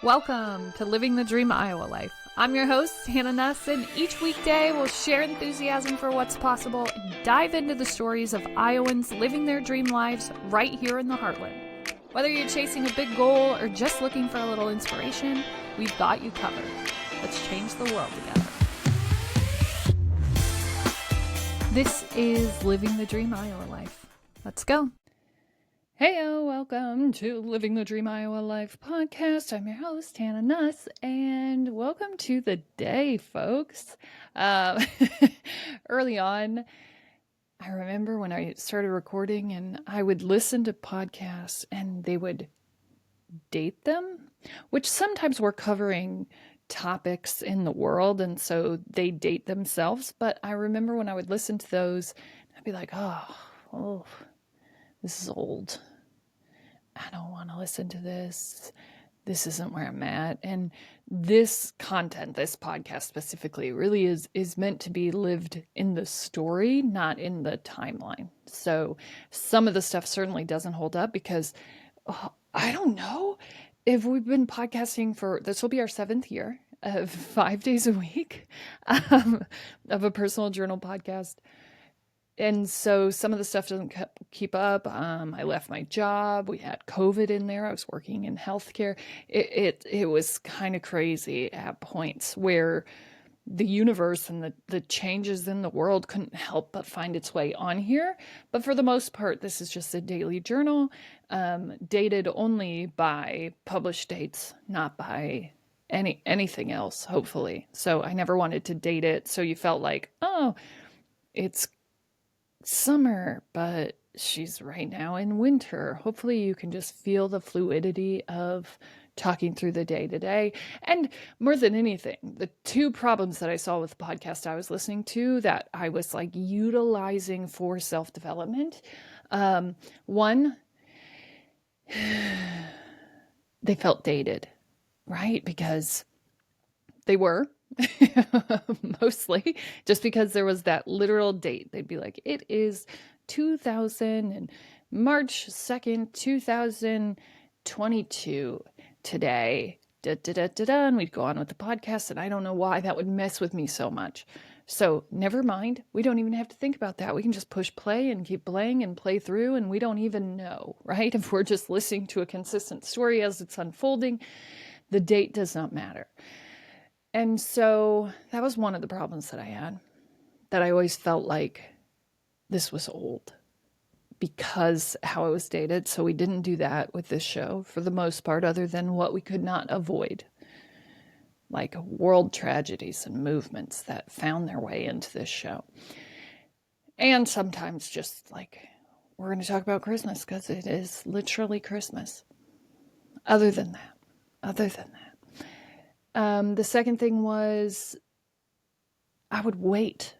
Welcome to Living the Dream Iowa Life. I'm your host, Hannah Nuss, and each weekday we'll share enthusiasm for what's possible and dive into the stories of Iowans living their dream lives right here in the heartland. Whether you're chasing a big goal or just looking for a little inspiration, we've got you covered. Let's change the world together. This is Living the Dream Iowa Life. Let's go. Heyo, welcome to Living the Dream Iowa Life podcast. I'm your host, Hannah Nuss, and welcome to the day, folks. Early on, I remember when I started recording and I would listen to podcasts and they would date them, which sometimes were covering topics in the world, and so they date themselves. But I remember when I would listen to those, I'd be like, oh, this is old. I don't want to listen to this. This isn't where I'm at. And this content, this podcast specifically, really is meant to be lived in the story, not in the timeline. So some of the stuff certainly doesn't hold up because I don't know if we've been podcasting for, this will be our 7th year of 5 days a week of a personal journal podcast. And so some of the stuff doesn't keep up. I left my job. We had COVID in there. I was working in healthcare. It was kind of crazy at points where the universe and the changes in the world couldn't help but find its way on here. But for the most part, this is just a daily journal, dated only by published dates, not by anything else, hopefully. So I never wanted to date it. So you felt like, oh, it's summer, but she's right now in winter. Hopefully you can just feel the fluidity of talking through the day to day. And more than anything, the two problems that I saw with the podcast I was listening to that I was like utilizing for self-development. One, they felt dated, right? Because they were. Mostly just because there was that literal date. They'd be like, it is 2000 and March 2nd, 2022 today. And we'd go on with the podcast, and I don't know why that would mess with me so much. So never mind. We don't even have to think about that. We can just push play and keep playing and play through, and we don't even know, right? If we're just listening to a consistent story as it's unfolding, the date does not matter. And so that was one of the problems that I had, that I always felt like this was old because how I was dated. So we didn't do that with this show for the most part, other than what we could not avoid, like world tragedies and movements that found their way into this show. And sometimes just like, we're going to talk about Christmas because it is literally Christmas. Other than that. The second thing was I would wait.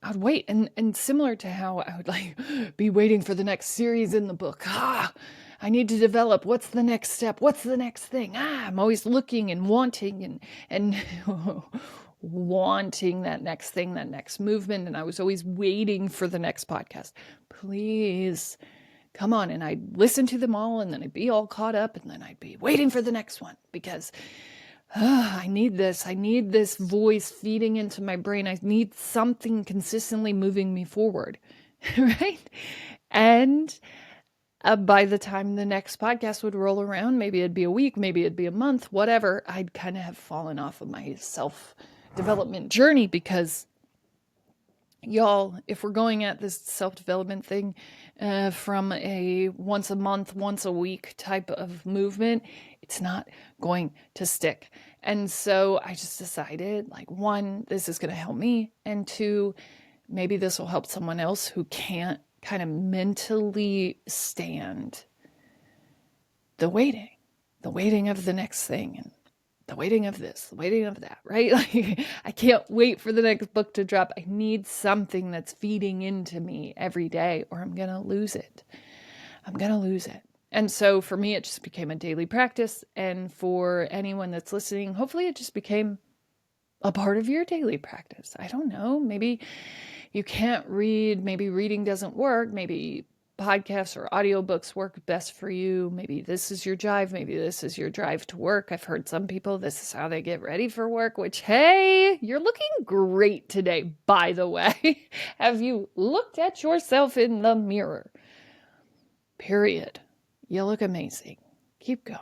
And similar to how I would like be waiting for the next series in the book. I need to develop. What's the next step? What's the next thing? I'm always looking and wanting and wanting that next thing, that next movement. And I was always waiting for the next podcast. Please come on. And I'd listen to them all, and then I'd be all caught up, and then I'd be waiting for the next one because I need this voice feeding into my brain. I need something consistently moving me forward, right? And by the time the next podcast would roll around, maybe it'd be a week, maybe it'd be a month, whatever, I'd kind of have fallen off of my self-development journey because, y'all, if we're going at this self-development thing from a once a month, once a week type of movement, it's not going to stick. And so I just decided, like, one, this is going to help me. And two, maybe this will help someone else who can't kind of mentally stand the waiting of the next thing, and the waiting of this, the waiting of that, right? Like, I can't wait for the next book to drop. I need something that's feeding into me every day, or I'm going to lose it. And so for me, it just became a daily practice. And for anyone that's listening, hopefully it just became a part of your daily practice. I don't know. Maybe you can't read. Maybe reading doesn't work. Maybe podcasts or audiobooks work best for you. Maybe this is your drive. Maybe this is your drive to work. I've heard some people, this is how they get ready for work, which, hey, you're looking great today, by the way. Have you looked at yourself in the mirror? Period. You look amazing. Keep going.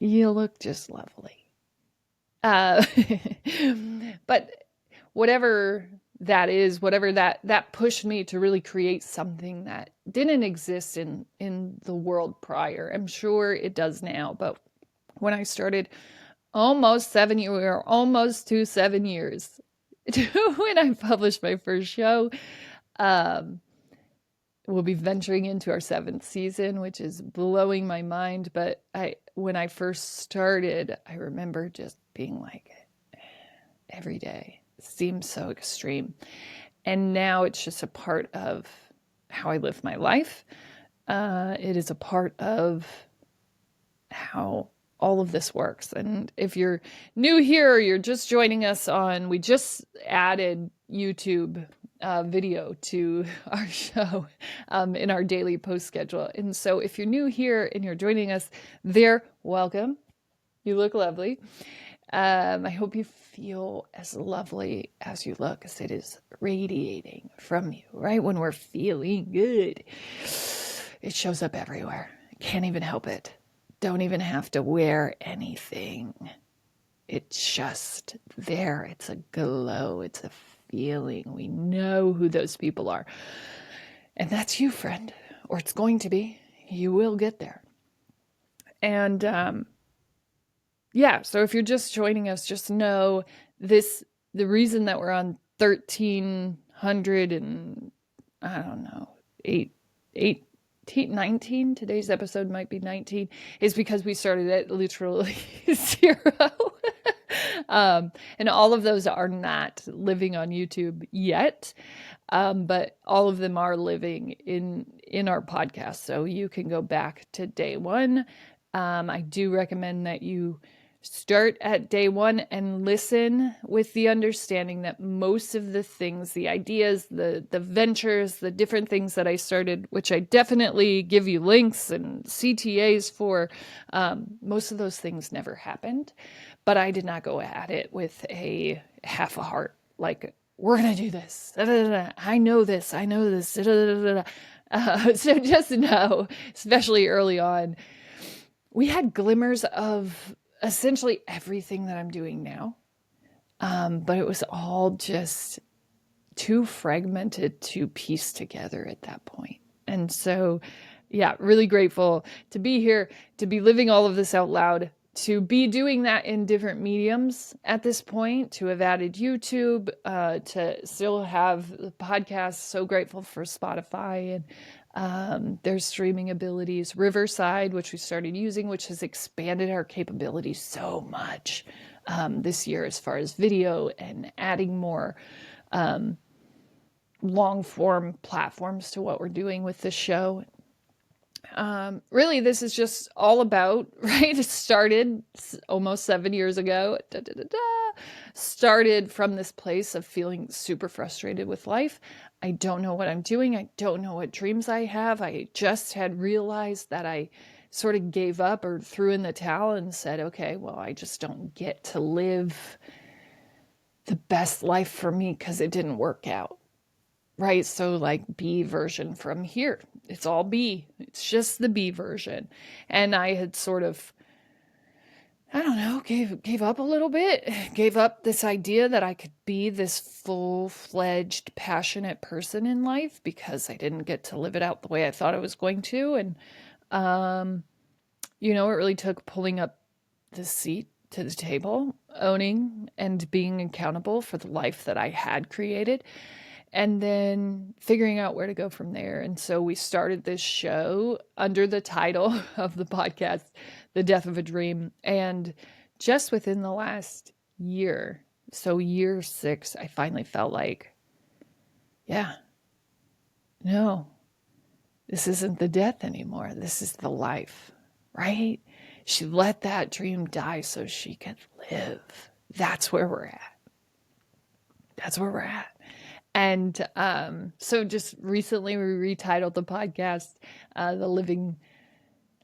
You look just lovely. But whatever that is, whatever that pushed me to really create something that didn't exist in the world prior. I'm sure it does now, but when I started almost 7 years, we are almost to 7 years when I published my first show. We'll be venturing into our 7th season, which is blowing my mind. But when I first started, I remember just being like, every day seems so extreme. And now it's just a part of how I live my life. It is a part of how all of this works. And if you're new here or you're just joining us we just added YouTube video to our show in our daily post schedule. And so if you're new here and you're joining us there, welcome. You look lovely. I hope you feel as lovely as you look, as it is radiating from you, right? When we're feeling good, it shows up everywhere. Can't even help it. Don't even have to wear anything. It's just there. It's a glow. It's a feeling. We know who those people are. And that's you, friend. Or it's going to be. You will get there. And yeah, so if you're just joining us, just know the reason that we're on 1300 and I don't know, 19, today's episode might be 19, is because we started at literally 0. And all of those are not living on YouTube yet, but all of them are living in our podcast. So you can go back to day 1. I do recommend that you start at day 1 and listen with the understanding that most of the things, the ideas, the ventures, the different things that I started, which I definitely give you links and CTAs for, most of those things never happened. But I did not go at it with a half a heart, like, we're going to do this. I know this. I know this. So just know, especially early on, we had glimmers of essentially everything that I'm doing now. But it was all just too fragmented to piece together at that point. And so, yeah, really grateful to be here, to be living all of this out loud, to be doing that in different mediums at this point, to have added YouTube, to still have the podcast. So grateful for Spotify and their streaming abilities. Riverside, which we started using, which has expanded our capabilities so much this year as far as video and adding more long form platforms to what we're doing with this show. Really, this is just all about, right? It started almost 7 years ago. Started from this place of feeling super frustrated with life. I don't know what I'm doing. I don't know what dreams I have. I just had realized that I sort of gave up or threw in the towel and said, okay, well, I just don't get to live the best life for me because it didn't work out. Right? So like B version from here. It's all B. It's just the B version. And I had sort of, I don't know, gave up a little bit, gave up this idea that I could be this full-fledged, passionate person in life because I didn't get to live it out the way I thought I was going to. And, it really took pulling up the seat to the table, owning and being accountable for the life that I had created, and then figuring out where to go from there. And so we started this show under the title of the podcast, The Death of a Dream. And just within the last year, so year 6, I finally felt like, yeah, no, this isn't the death anymore. This is the life, right? She let that dream die so she could live. That's where we're at. That's where we're at. And so just recently we retitled the podcast, the Living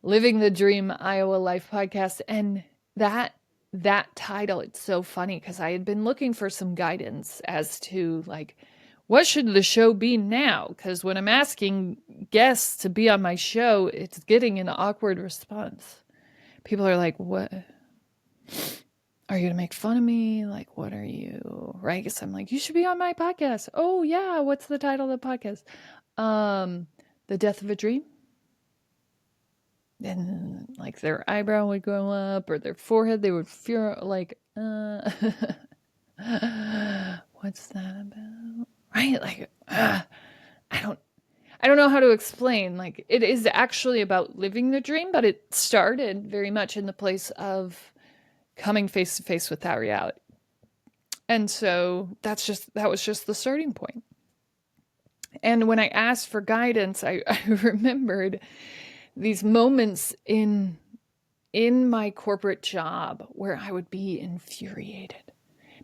the Dream Iowa Life podcast. And that title, it's so funny because I had been looking for some guidance as to like, what should the show be now? Because when I'm asking guests to be on my show, it's getting an awkward response. People are like, what? Are you going to make fun of me? Like, what are you? Right? Because I'm like, you should be on my podcast. Oh, yeah. What's the title of the podcast? The Death of a Dream. And like their eyebrow would go up or their forehead, they would feel like, what's that about? Right? Like, I don't know how to explain. Like, it is actually about living the dream, but it started very much in the place of coming face to face with that reality. And so that was just the starting point. And when I asked for guidance, I remembered these moments in my corporate job where I would be infuriated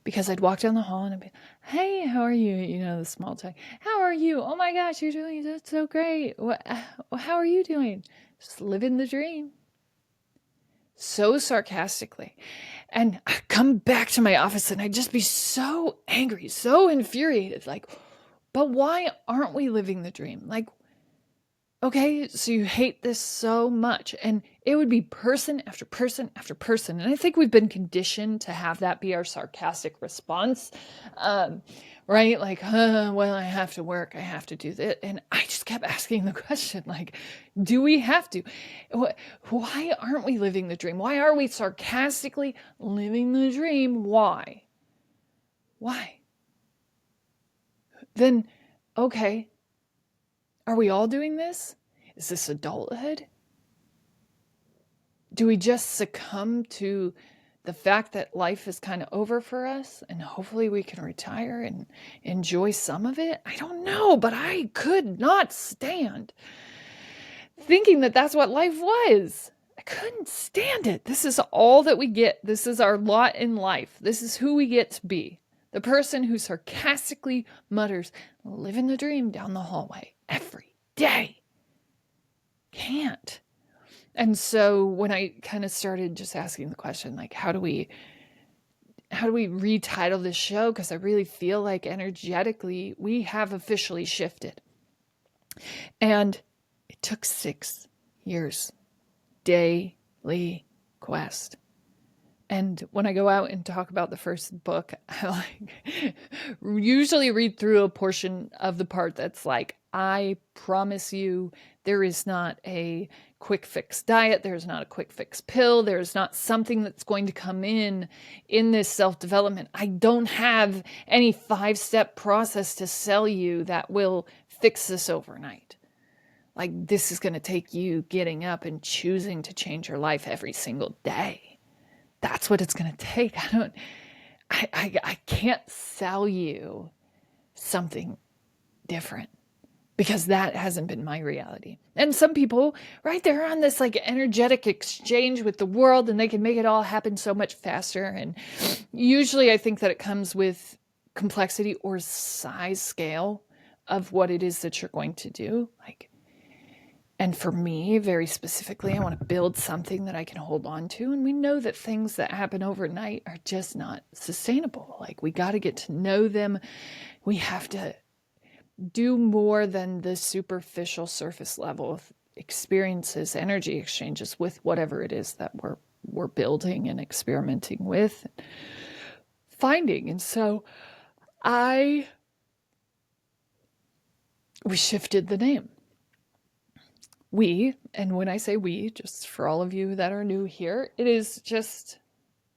because I'd walk down the hall and I'd be, hey, how are you? You know, the small talk. How are you? Oh my gosh, you're doing that's so great. How are you doing? Just living the dream. So sarcastically. And I'd come back to my office and I'd just be so angry, so infuriated. Like, but why aren't we living the dream? Like, okay, so you hate this so much. And it would be person after person after person. And I think we've been conditioned to have that be our sarcastic response. Right? Like, well, I have to work. I have to do this. And I just kept asking the question, like, do we have to? Why aren't we living the dream? Why are we sarcastically living the dream? Why? Why? Then, okay, are we all doing this? Is this adulthood? Do we just succumb to the fact that life is kind of over for us and hopefully we can retire and enjoy some of it? I don't know, but I could not stand thinking that that's what life was. I couldn't stand it. This is all that we get. This is our lot in life. This is who we get to be. The person who sarcastically mutters, living the dream down the hallway every day. Can't. And so when I kind of started just asking the question, like, how do we retitle this show? Because I really feel like energetically we have officially shifted. And it took 6 years, daily quest. And when I go out and talk about the first book, I usually read through a portion of the part that's like, I promise you, there is not a quick fix diet. There's not a quick fix pill. There's not something that's going to come in this self-development. I don't have any 5-step process to sell you that will fix this overnight. Like, this is going to take you getting up and choosing to change your life every single day. That's what it's going to take. I can't sell you something different because that hasn't been my reality. And some people, right, they're on this like energetic exchange with the world and they can make it all happen so much faster. And usually I think that it comes with complexity or size scale of what it is that you're going to do. Like, and for me, very specifically, I want to build something that I can hold on to. And we know that things that happen overnight are just not sustainable. Like, we got to get to know them. We have to do more than the superficial surface level of experiences, energy exchanges with whatever it is that we're building and experimenting with, finding. And so we shifted the name. We, and when I say we, just for all of you that are new here, it is just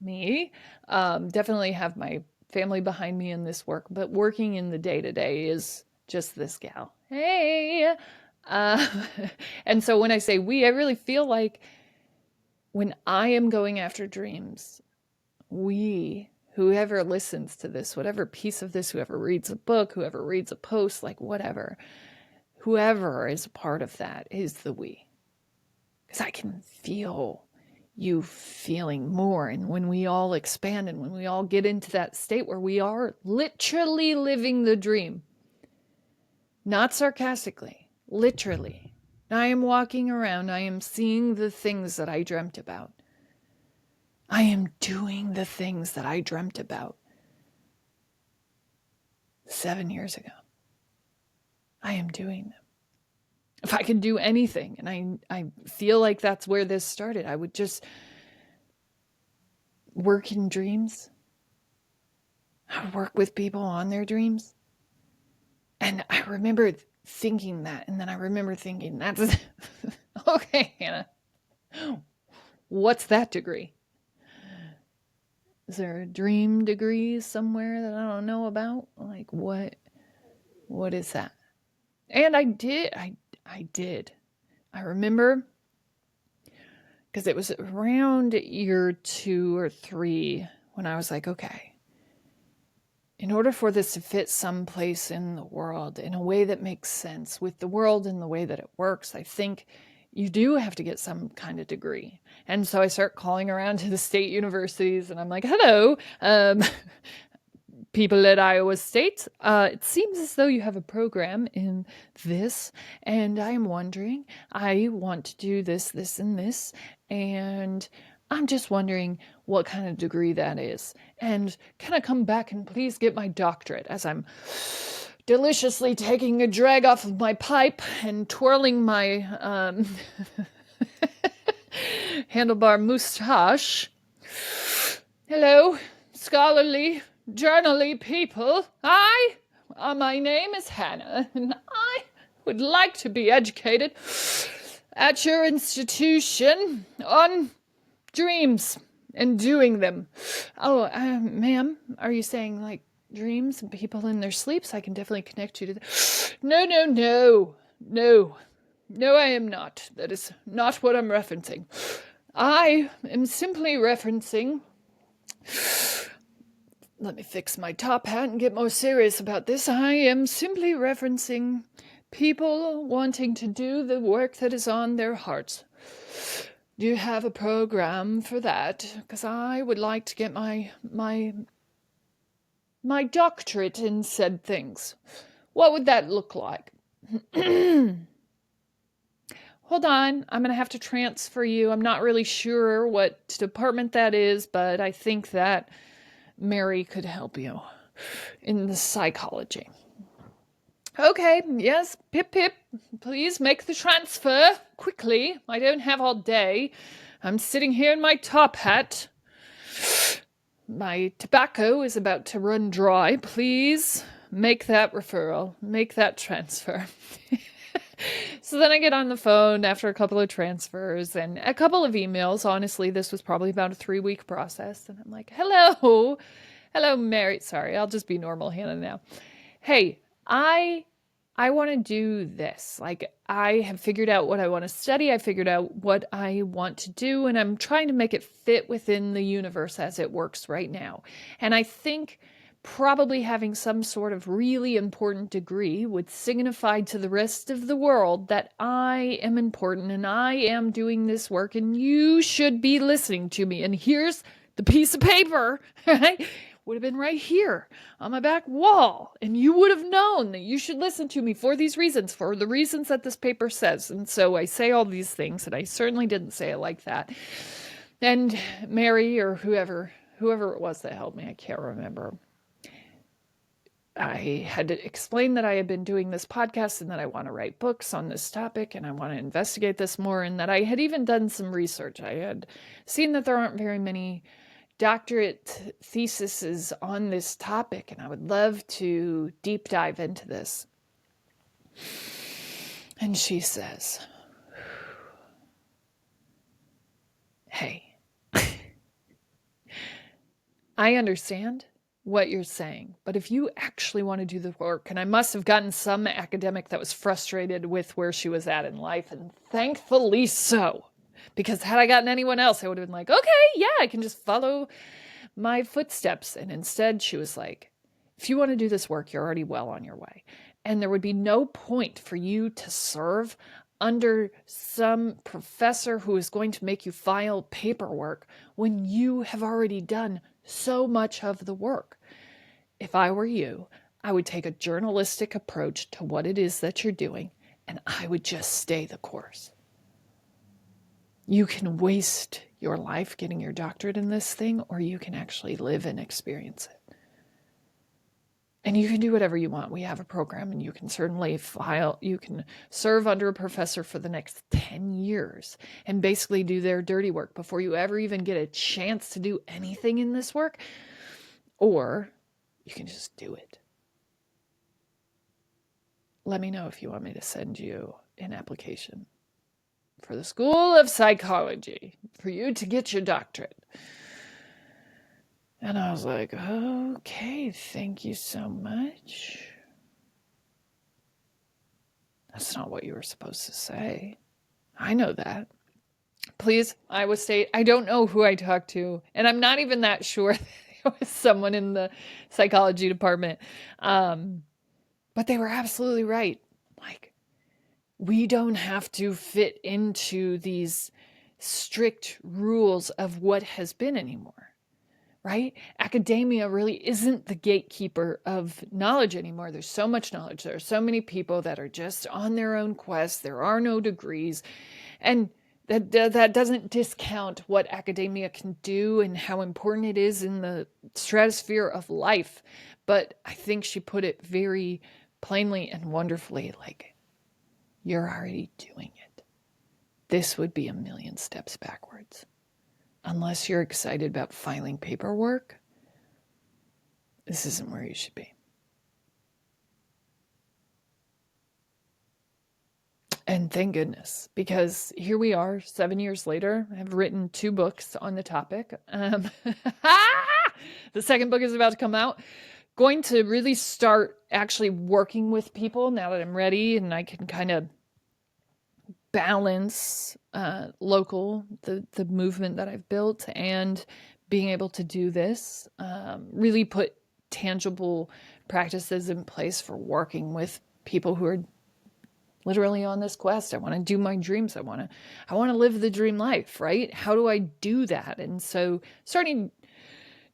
me. Definitely have my family behind me in this work, but working in the day-to-day is just this gal. Hey! And so when I say we, I really feel like when I am going after dreams, we, whoever listens to this, whatever piece of this, whoever reads a book, whoever reads a post, like whatever, whoever is a part of that is the we. Because I can feel you feeling more. And when we all expand and when we all get into that state where we are literally living the dream, Not sarcastically, literally. I am walking around, I am seeing the things that I dreamt about. I am doing the things that I dreamt about 7 years ago. I am doing them. If I could do anything, and I feel like that's where this started, I would just work in dreams. I would work with people on their dreams. And I remember thinking that, and then I remember thinking, that's okay, Hannah. What's that degree? Is there a dream degree somewhere that I don't know about? Like what is that? And I did. I remember because it was around year 2 or 3 when I was like, okay, in order for this to fit someplace in the world in a way that makes sense with the world and the way that it works, I think you do have to get some kind of degree. And so I start calling around to the state universities and I'm like, hello, people at Iowa State, it seems as though you have a program in this, and I am wondering, I want to do this, this, and this, and I'm just wondering what kind of degree that is. And can I come back and please get my doctorate as I'm deliciously taking a drag off of my pipe and twirling my handlebar moustache. Hello, scholarly, journally people. My name is Hannah, and I would like to be educated at your institution on dreams and doing them. Oh, ma'am, are you saying like dreams and people in their sleeps? I can definitely connect you to that. No, I am not. That is not what I'm referencing. I am simply referencing. Let me fix my top hat and get more serious about this. I am simply referencing people wanting to do the work that is on their hearts. Do you have a program for that? Because I would like to get my doctorate in said things. What would that look like? Hold on, I'm going to have to transfer you. I'm not really sure what department that is, but I think that Mary could help you in the psychology. Okay, yes, pip pip, please make the transfer quickly. I don't have all day. I'm sitting here in my top hat. My tobacco is about to run dry. Please make that referral, make that transfer. So then I get on the phone after a couple of transfers and a couple of emails. Honestly, this was probably about a 3-week process. And I'm like, hello, Mary. Sorry, I'll just be normal Hannah now. Hey, I want to do this. Like, I have figured out what I want to study. I figured out what I want to do, and I'm trying to make it fit within the universe as it works right now. And I think probably having some sort of really important degree would signify to the rest of the world that I am important and I am doing this work and you should be listening to me. And here's the piece of paper, right? Would have been right here on my back wall. And you would have known that you should listen to me for these reasons, for the reasons that this paper says. And so I say all these things, and I certainly didn't say it like that. And Mary or whoever it was that helped me, I can't remember. I had to explain that I had been doing this podcast and that I want to write books on this topic and I want to investigate this more, and that I had even done some research. I had seen that there aren't very many doctorate theses on this topic, and I would love to deep dive into this. And she says, hey, I understand what you're saying, but if you actually want to do the work, and I must have gotten some academic that was frustrated with where she was at in life, and thankfully so, because had I gotten anyone else, I would have been like, okay, yeah, I can just follow my footsteps. And instead she was like, if you want to do this work, you're already well on your way, and there would be no point for you to serve under some professor who is going to make you file paperwork when you have already done so much of the work. If I were you, I would take a journalistic approach to what it is that you're doing, and I would just stay the course. You can waste your life getting your doctorate in this thing, or you can actually live and experience it. And you can do whatever you want. We have a program, and you can certainly you can serve under a professor for the next 10 years and basically do their dirty work before you ever even get a chance to do anything in this work. Or you can just do it. Let me know if you want me to send you an application for the School of Psychology for you to get your doctorate. And I was like, okay, thank you so much. That's not what you were supposed to say. I know that. Please, Iowa State, I don't know who I talked to, and I'm not even that sure that it was someone in the psychology department. But they were absolutely right. Like, we don't have to fit into these strict rules of what has been anymore. Right? Academia really isn't the gatekeeper of knowledge anymore. There's so much knowledge. There are so many people that are just on their own quest. There are no degrees. And that doesn't discount what academia can do and how important it is in the stratosphere of life. But I think she put it very plainly and wonderfully, like, you're already doing it. This would be a million steps backwards. Unless you're excited about filing paperwork, this isn't where you should be. And thank goodness, because here we are 7 years later. I've written 2 books on the topic. The second book is about to come out. Going to really start actually working with people now that I'm ready and I can kind of balance the movement that I've built and being able to do this, really put tangible practices in place for working with people who are literally on this quest. I want to do my dreams. I want to live the dream life, right? How do I do that? And so starting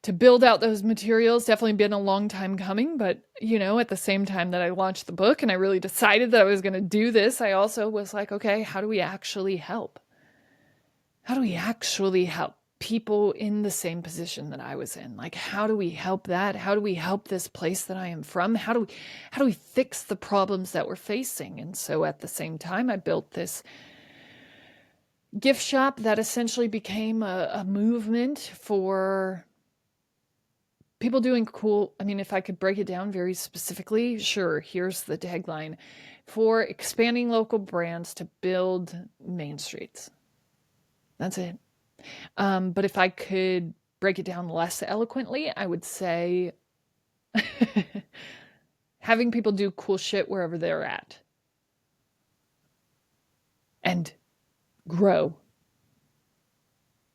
to build out those materials, definitely been a long time coming, but at the same time that I launched the book and I really decided that I was going to do this, I also was like, okay, how do we actually help? How do we actually help people in the same position that I was in? Like, how do we help that? How do we help this place that I am from? How do we fix the problems that we're facing? And so at the same time, I built this gift shop that essentially became a movement for people doing cool. I mean, if I could break it down very specifically, sure, here's the tagline: for expanding local brands to build main streets. That's it. But if I could break it down less eloquently, I would say having people do cool shit wherever they're at and grow.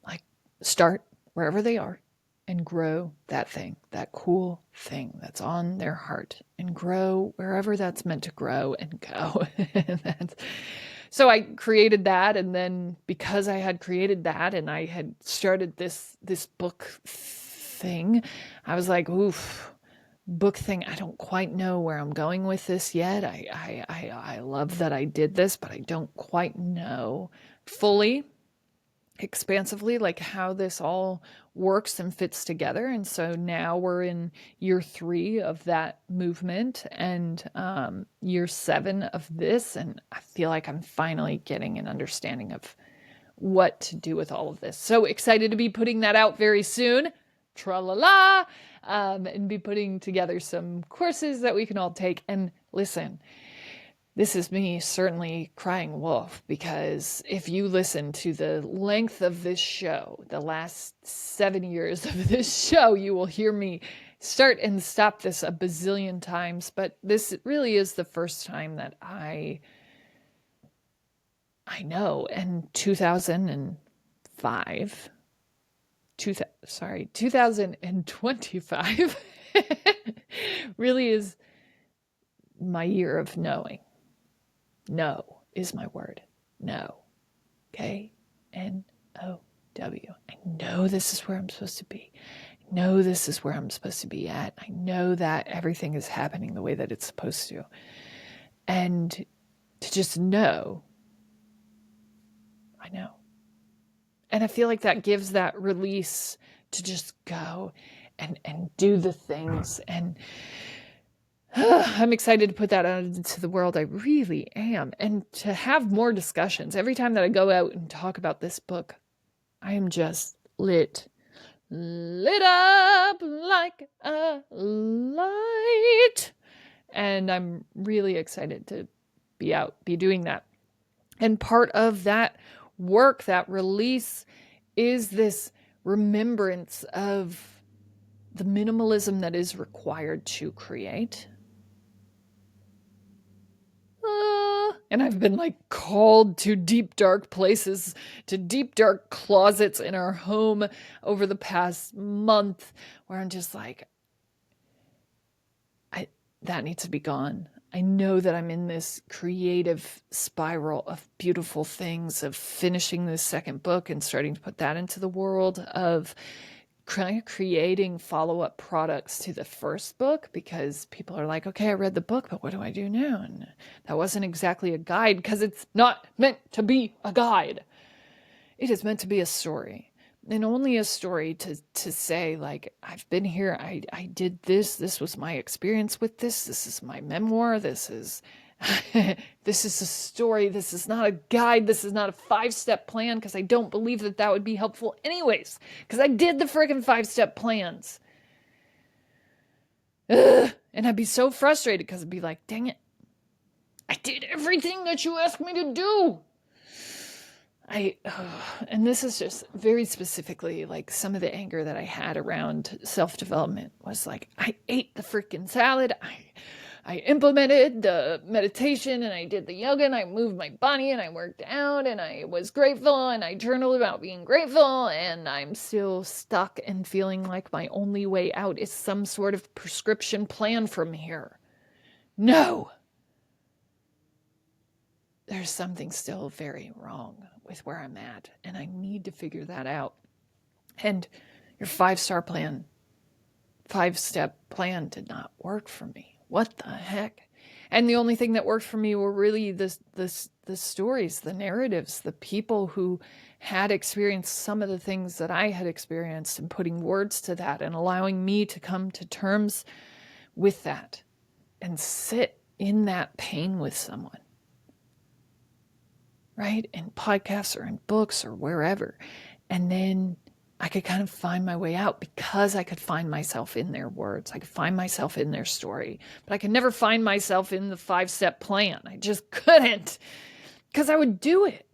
Like, start wherever they are and grow that thing, that cool thing that's on their heart, and grow wherever that's meant to grow and go. So I created that, and then because I had created that and I had started this book thing, I was like, oof, book thing. I don't quite know where I'm going with this yet. I love that I did this, but I don't quite know fully, expansively, like how this all works and fits together. And so now we're in year 3 of that movement and year 7 of this. And I feel like I'm finally getting an understanding of what to do with all of this. So excited to be putting that out very soon. Tra-la-la! And be putting together some courses that we can all take. And listen, this is me certainly crying wolf, because if you listen to the length of this show, the last 7 years of this show, you will hear me start and stop this a bazillion times. But this really is the first time that I know. And 2025 really is my year of knowing. No is my word. No. K-N-O-W. I know this is where I'm supposed to be. I I know this is where I'm supposed to be at. I know that everything is happening the way that it's supposed to. And to just know, I know. And I feel like that gives that release to just go and do the things. And I'm excited to put that out into the world. I really am. And to have more discussions. Every time that I go out and talk about this book, I am just lit up like a light. And I'm really excited to be doing that. And part of that work, that release, is this remembrance of the minimalism that is required to create. And I've been like called to deep, dark places, to deep, dark closets in our home over the past month where I'm just like, that needs to be gone. I know that I'm in this creative spiral of beautiful things, of finishing this second book and starting to put that into the world, of kind of creating follow-up products to the first book, because people are like, okay, I read the book, but what do I do now? And that wasn't exactly a guide, because it's not meant to be a guide. It is meant to be a story. And only a story to say, like, I've been here, I did this was my experience with this is my memoir, this is this is a story, this is not a guide, this is not a 5-step plan, because I don't believe that would be helpful anyways, because I did the friggin' 5-step plans. Ugh. And I'd be so frustrated, because I'd be like, dang it, I did everything that you asked me to do. And this is just very specifically like some of the anger that I had around self-development was like, I ate the freaking salad. I implemented the meditation, and I did the yoga, and I moved my body, and I worked out, and I was grateful, and I journaled about being grateful, and I'm still stuck and feeling like my only way out is some sort of prescription plan from here. No. There's something still very wrong with where I'm at, and I need to figure that out. And your 5-star plan, 5-step plan did not work for me. What the heck? And the only thing that worked for me were really the stories, the narratives, the people who had experienced some of the things that I had experienced, and putting words to that and allowing me to come to terms with that and sit in that pain with someone. Right? In podcasts or in books or wherever. And then I could kind of find my way out, because I could find myself in their words. I could find myself in their story. But I could never find myself in the 5-step plan. I just couldn't, because I would do it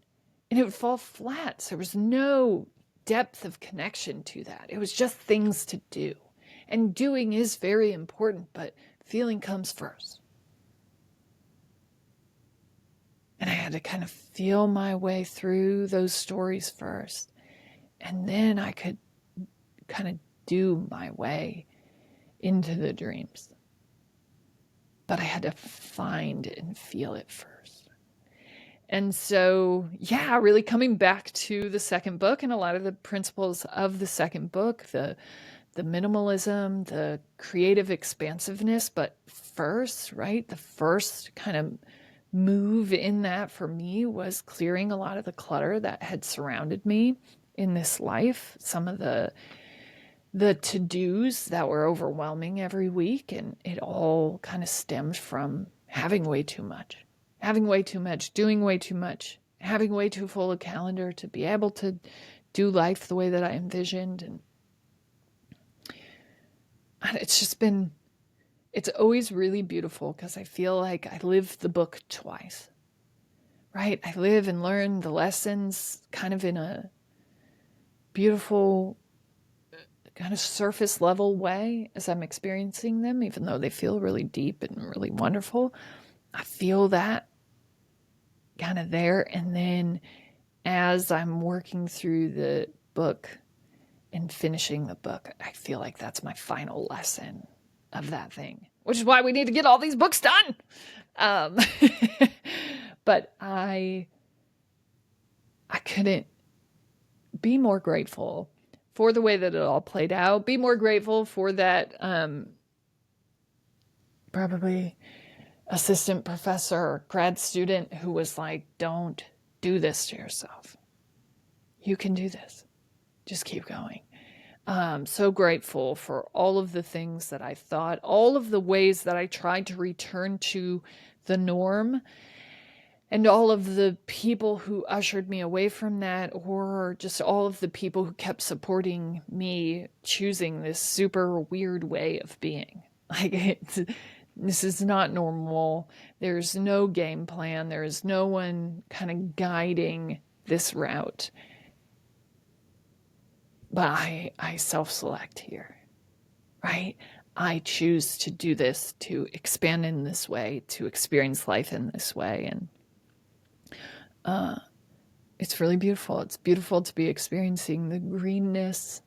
and it would fall flat. So there was no depth of connection to that. It was just things to do. And doing is very important, but feeling comes first. And I had to kind of feel my way through those stories first. And then I could kind of do my way into the dreams. But I had to find and feel it first. And so, yeah, really coming back to the second book and a lot of the principles of the second book, the minimalism, the creative expansiveness, but first, right? The first kind of move in that for me was clearing a lot of the clutter that had surrounded me in this life, some of the to-dos that were overwhelming every week, and it all kind of stemmed from having way too much, doing way too much, having way too full a calendar to be able to do life the way that I envisioned. And it's just been, it's always really beautiful, because I feel like I live the book twice, right? I live and learn the lessons kind of in a beautiful, kind of surface level way as I'm experiencing them, even though they feel really deep and really wonderful. I feel that kind of there. And then as I'm working through the book and finishing the book, I feel like that's my final lesson of that thing, which is why we need to get all these books done. But I couldn't be more grateful for the way that it all played out. Be more grateful for that probably assistant professor or grad student who was like, don't do this to yourself. You can do this. Just keep going. So grateful for all of the things that I thought, all of the ways that I tried to return to the norm, and all of the people who ushered me away from that, or just all of the people who kept supporting me choosing this super weird way of being. Like, this is not normal. There's no game plan. There's no one kind of guiding this route. But I self-select here, right? I choose to do this, to expand in this way, to experience life in this way. And it's really beautiful. It's beautiful to be experiencing the greenness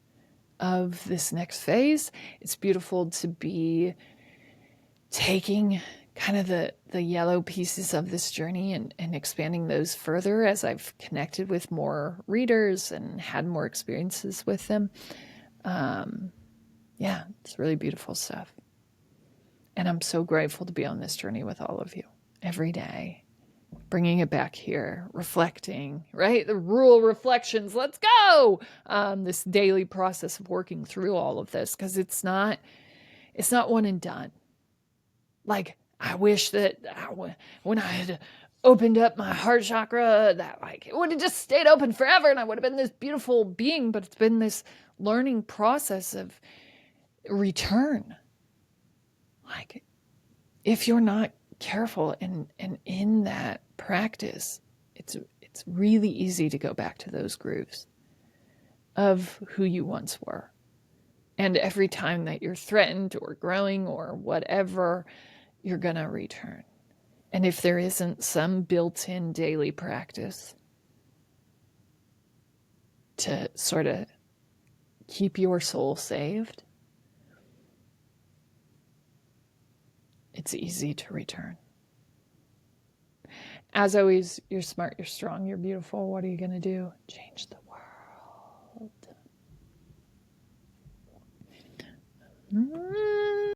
of this next phase. It's beautiful to be taking kind of the yellow pieces of this journey and expanding those further as I've connected with more readers and had more experiences with them. Yeah, it's really beautiful stuff. And I'm so grateful to be on this journey with all of you every day, bringing it back here, reflecting, right? The rural reflections, let's go! This daily process of working through all of this, because it's not one and done. Like, I wish that when I had opened up my heart chakra, that like it would have just stayed open forever and I would have been this beautiful being, but it's been this learning process of return. Like, if you're not careful and in that practice, it's really easy to go back to those grooves of who you once were. And every time that you're threatened or growing or whatever, you're going to return. And if there isn't some built-in daily practice to sort of keep your soul saved, it's easy to return. As always, you're smart, you're strong, you're beautiful. What are you going to do? Change the world.